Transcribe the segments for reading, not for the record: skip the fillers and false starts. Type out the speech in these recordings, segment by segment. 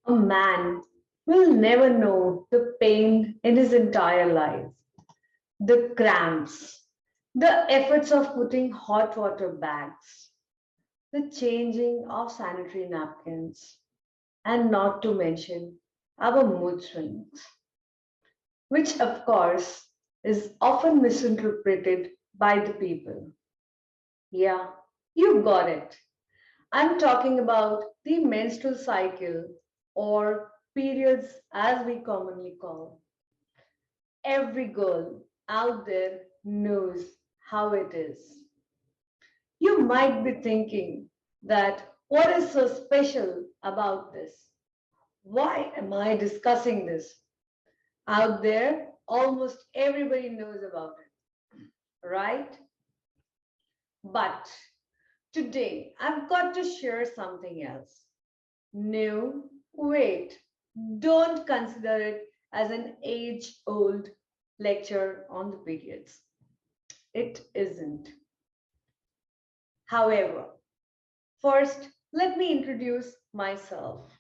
A man will never know the pain in his entire life, the cramps, the efforts of putting hot water bags, the changing of sanitary napkins, and not to mention our mood swings, which of course is often misinterpreted by the people. Yeah, you got it. I'm talking about the menstrual cycle or periods as we commonly call. Every girl out there knows how it is. You might be thinking that what is so special about this? Why am I discussing this? Out there, almost everybody knows about it, right? But today, I've got to share something else. No, wait, don't consider it as an age old lecture on the periods. It isn't. However, first, let me introduce myself.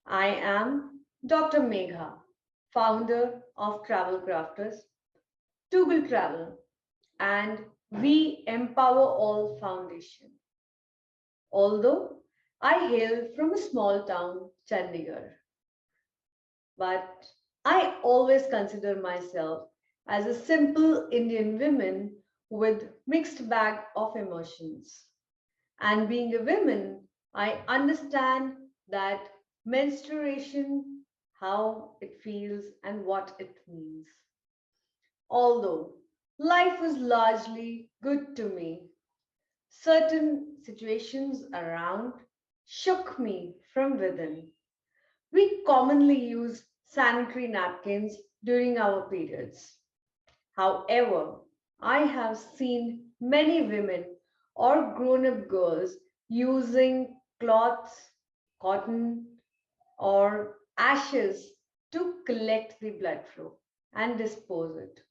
I am Dr. Megha, founder of Travel Krafterz, Toogle Travel, and We Empower All Foundation. Although I hail from a small town, Chandigarh, but I always consider myself as a simple Indian woman with mixed bag of emotions. And being a woman, I understand that menstruation, how it feels and what it means. Although life was largely good to me, certain situations around shook me from within. We commonly use sanitary napkins during our periods. However, I have seen many women or grown up girls using cloths, cotton, or ashes to collect the blood flow and dispose it.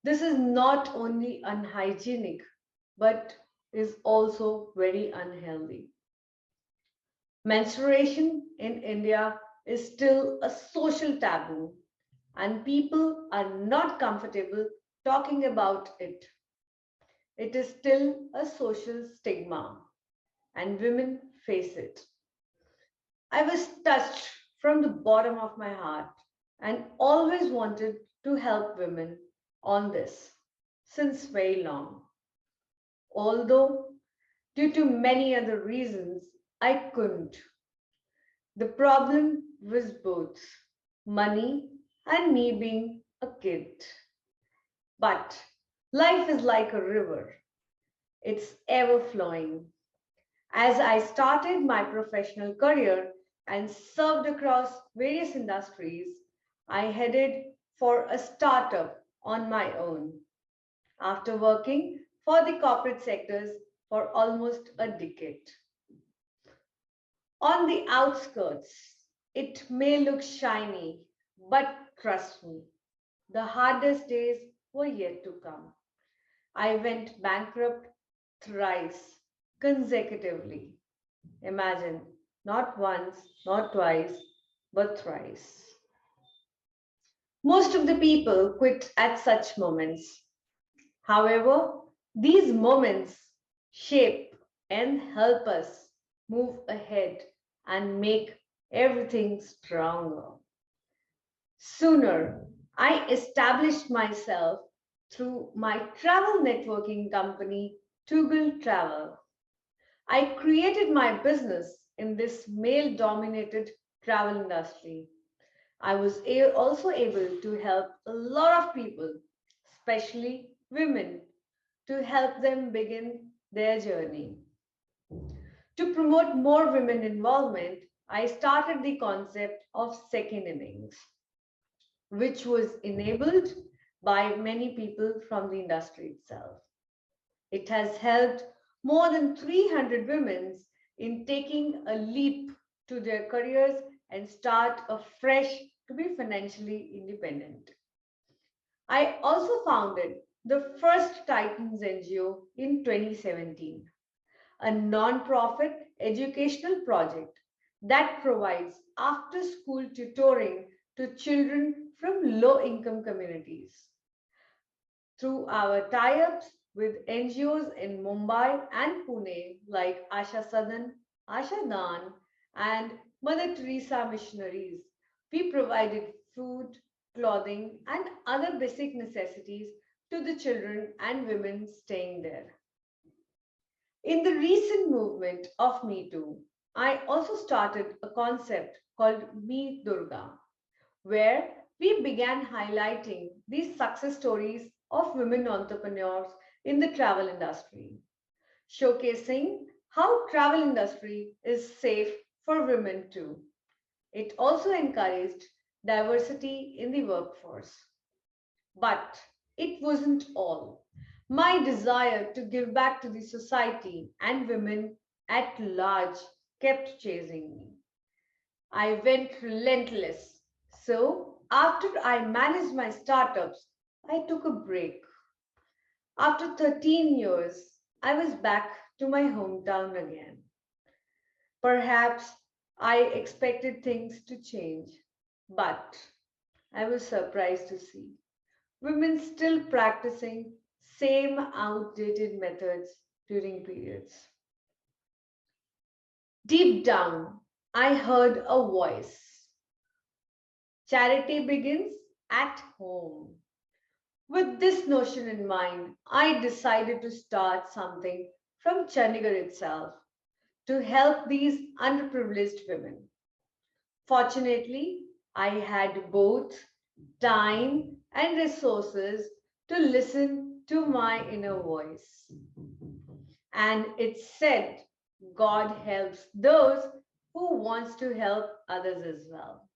This is not only unhygienic but is also very unhealthy. Menstruation in India is still a social taboo, and people are not comfortable talking about it. It is still a social stigma, and women face it. I was touched from the bottom of my heart and always wanted to help women on this since very long. Although, due to many other reasons, I couldn't. The problem was both money and me being a kid. But life is like a river, it's ever flowing. As I started my professional career and served across various industries, I headed for a startup on my own after working for the corporate sectors for almost a decade. On the outskirts, it may look shiny, but trust me, the hardest days were yet to come. I went bankrupt thrice consecutively. Imagine, not once, not twice, but thrice. Most of the people quit at such moments. However, these moments shape and help us move ahead and make everything stronger. Sooner, I established myself through my travel networking company, Toogle Travel. I created my business in this male dominated travel industry. I was also able to help a lot of people, especially women, to help them begin their journey. To promote more women involvement, I started the concept of second innings, which was enabled by many people from the industry itself. It has helped more than 300 women in taking a leap to their careers and start afresh to be financially independent. I also founded the first Titans NGO in 2017, a non-profit educational project that provides after school tutoring to children from low income communities. Through our tie ups with NGOs in Mumbai and Pune like Asha Sadan, Asha Dan, and Mother Teresa missionaries, we provided food, clothing, and other basic necessities to the children and women staying there. In the recent movement of Me Too, I also started a concept called Me Durga, where we began highlighting these success stories of women entrepreneurs in the travel industry, showcasing how travel industry is safe for women too. It also encouraged diversity in the workforce. But it wasn't all. My desire to give back to the society and women at large kept chasing me. I went relentless. So, after I managed my startups, I took a break. After 13 years, I was back to my hometown again. Perhaps I expected things to change, but I was surprised to see women still practicing same outdated methods during periods. Deep down, I heard a voice. Charity begins at home. With this notion in mind, I decided to start something from Chandigarh itself to help these underprivileged women. Fortunately, I had both time and resources to listen to my inner voice. And it said, God helps those who wants to help others as well.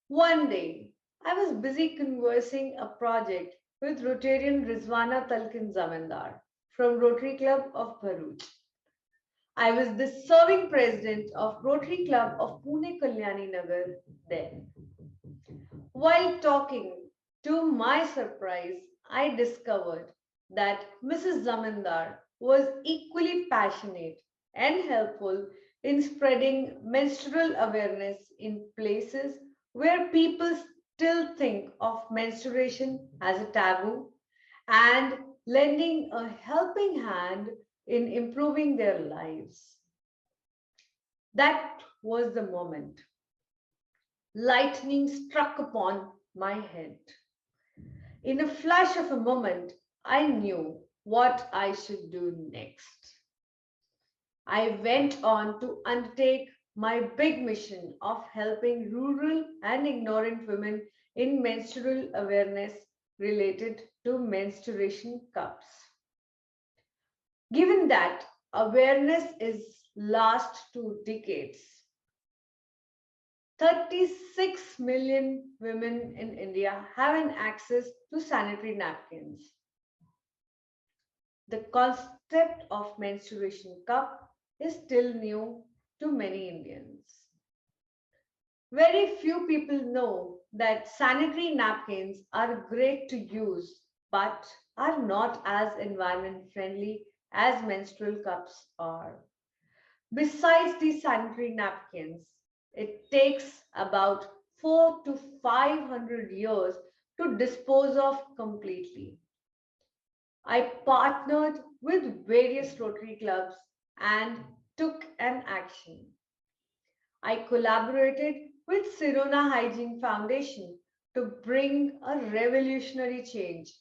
One day, I was busy conversing a project with Rotarian Rizwana Talkin Zamindar from Rotary Club of Bharuch. I was the serving president of Rotary Club of Pune Kalyani Nagar then. While talking, to my surprise, I discovered that Mrs. Zamindar was equally passionate and helpful in spreading menstrual awareness in places where people still think of menstruation as a taboo and lending a helping hand in improving their lives. That was the moment. Lightning struck upon my head. In a flash of a moment, I knew what I should do next. I went on to undertake my big mission of helping rural and ignorant women in menstrual awareness related to menstruation cups. Given that awareness is last 2 decades, 36 million women in India have an access to sanitary napkins. The concept of menstruation cup is still new to many Indians. Very few people know that sanitary napkins are great to use but are not as environment friendly as menstrual cups are. Besides these sanitary napkins, it takes about 4 to 500 years to dispose of completely. I partnered with various Rotary Clubs and took an action. I collaborated with Sirona Hygiene Foundation to bring a revolutionary change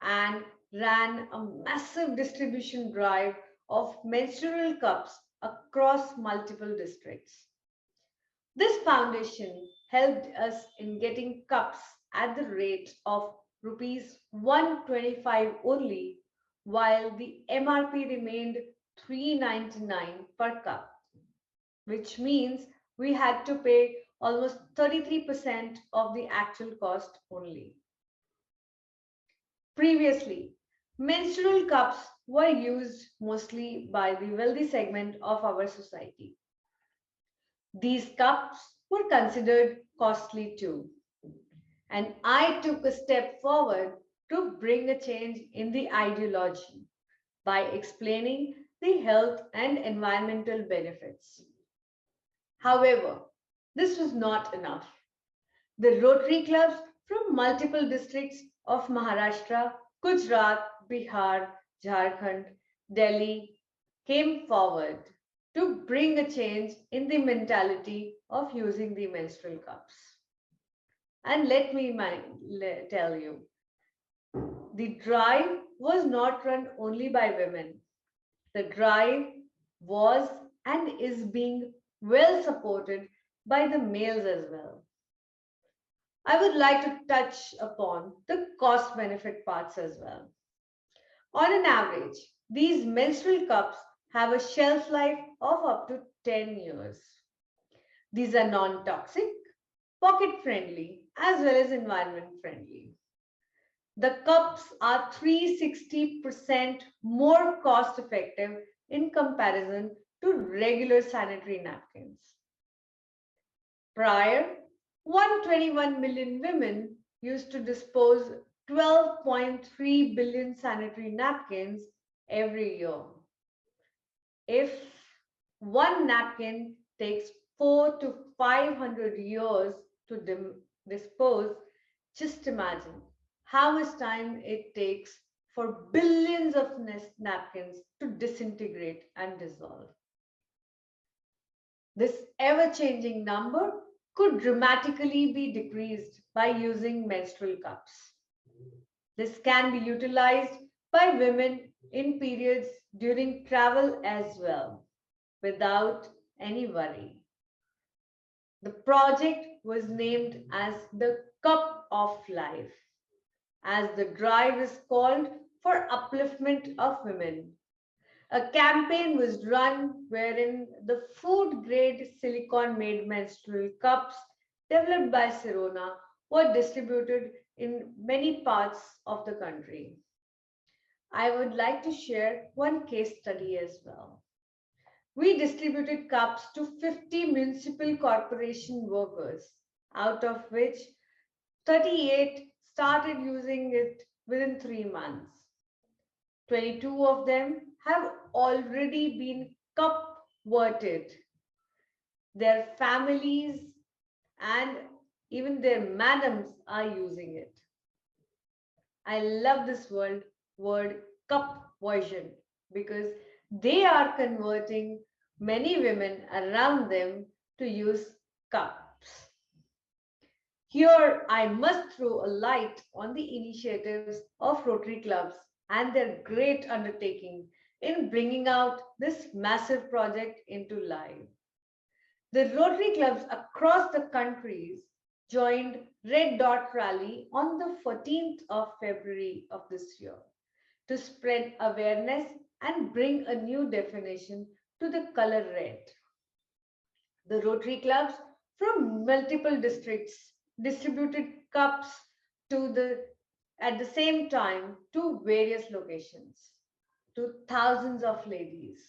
and ran a massive distribution drive of menstrual cups across multiple districts. This foundation helped us in getting cups at the rate of rupees 125 only, while the MRP remained 399 per cup, which means we had to pay almost 33% of the actual cost only. Previously, menstrual cups were used mostly by the wealthy segment of our society. These cups were considered costly too, and I took a step forward to bring a change in the ideology by explaining the health and environmental benefits. However, this was not enough. The Rotary Clubs from multiple districts of Maharashtra, Gujarat, Bihar, Jharkhand, Delhi came forward to bring a change in the mentality of using the menstrual cups. And let me tell you, the drive was not run only by women. The drive was and is being well supported by the males as well. I would like to touch upon the cost benefit parts as well. On an average, these menstrual cups have a shelf life of up to 10 years. These are non toxic, pocket friendly, as well as environment friendly. The cups are 360% more cost effective in comparison to regular sanitary napkins. Prior, 121 million women used to dispose 12.3 billion sanitary napkins every year. If one napkin takes 4 to 500 years to dispose, just imagine how much time it takes for billions of napkins to disintegrate and dissolve. This ever changing number could dramatically be decreased by using menstrual cups. This can be utilized by women in periods during travel as well, without any worry. The project was named as the Cup of Life, as the drive is called for upliftment of women. A campaign was run wherein the food grade silicone made menstrual cups developed by Sirona were distributed in many parts of the country. I would like to share one case study as well. We distributed cups to 50 municipal corporation workers, out of which 38 started using it within 3 months. 22 of them have already been converted. Their families and even their madams are using it. I love this word cup version because they are converting many women around them to use cups. Here, I must throw a light on the initiatives of Rotary Clubs and their great undertaking in bringing out this massive project into life. The Rotary Clubs across the countries joined Red Dot Rally on the 14th of February of this year to spread awareness and bring a new definition to the color red. The Rotary Clubs from multiple districts distributed cups to the at the same time to various locations to thousands of ladies.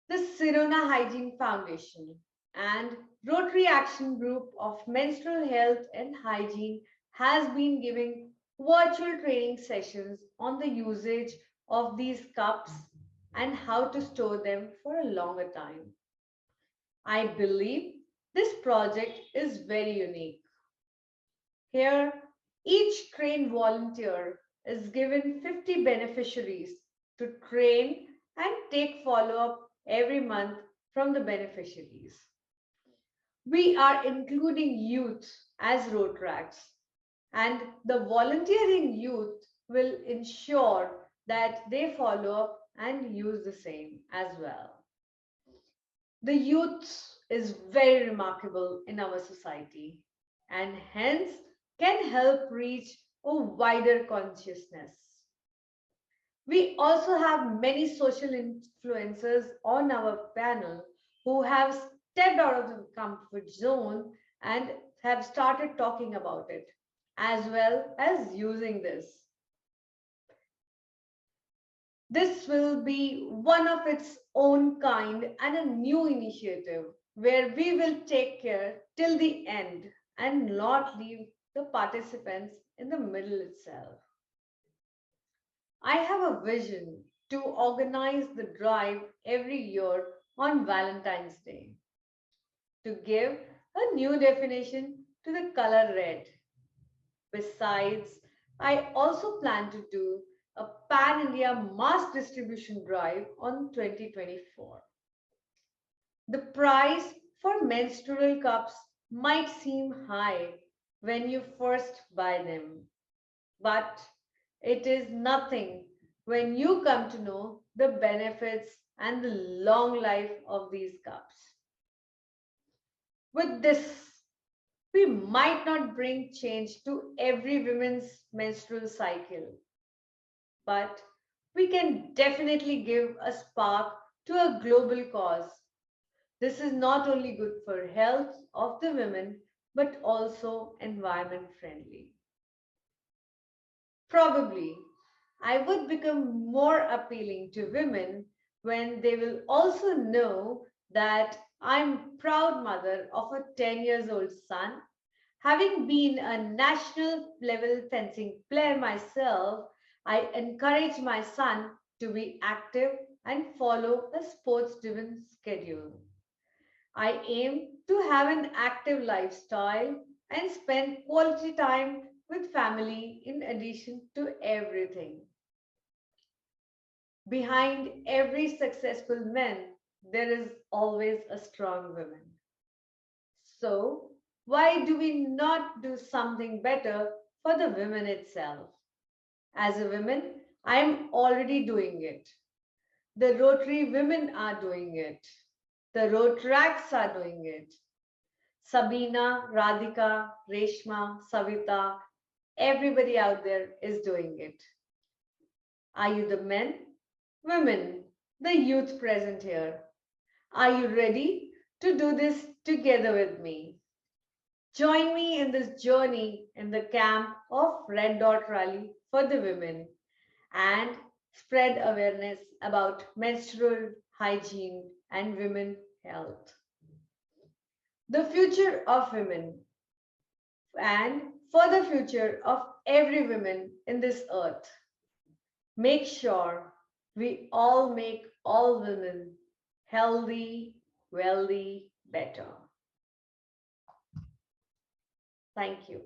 The Sirona Hygiene Foundation and Rotary Action Group of Menstrual Health and Hygiene has been giving virtual training sessions on the usage of these cups and how to store them for a longer time. I believe this project is very unique. Here, each trained volunteer is given 50 beneficiaries to train and take follow up every month from the beneficiaries. We are including youth as Rotaracts, and the volunteering youth will ensure that they follow up and use the same as well. The youth is very remarkable in our society and hence can help reach a wider consciousness. We also have many social influencers on our panel who have stepped out of the comfort zone and have started talking about it as well as using this. This will be one of its own kind and a new initiative where we will take care till the end and not leave the participants in the middle itself. I have a vision to organize the drive every year on Valentine's Day. to give a new definition to the color red. Besides, I also plan to do a pan India mass distribution drive on 2024. The price for menstrual cups might seem high when you first buy them, but it is nothing when you come to know the benefits and the long life of these cups. With this, we might not bring change to every woman's menstrual cycle, but we can definitely give a spark to a global cause. This is not only good for health of the women, but also environment friendly. Probably, I would become more appealing to women when they will also know that I'm proud mother of a 10 years old son. Having been a national level fencing player myself, I encourage my son to be active and follow a sports driven schedule. I aim to have an active lifestyle and spend quality time with family in addition to everything. Behind every successful man, there is always a strong woman. So, why do we not do something better for the women itself? As a woman, I am already doing it. The Rotary women are doing it. The Rotaracts are doing it. Sabina, Radhika, Reshma, Savita, everybody out there is doing it. Are you the men, women, the youth present here? Are you ready to do this together with me? Join me in this journey in the camp of Red Dot Rally for the women and spread awareness about menstrual hygiene and women health. The future of women and for the future of every woman in this earth. Make sure we all make all women healthy, wealthy, better. Thank you.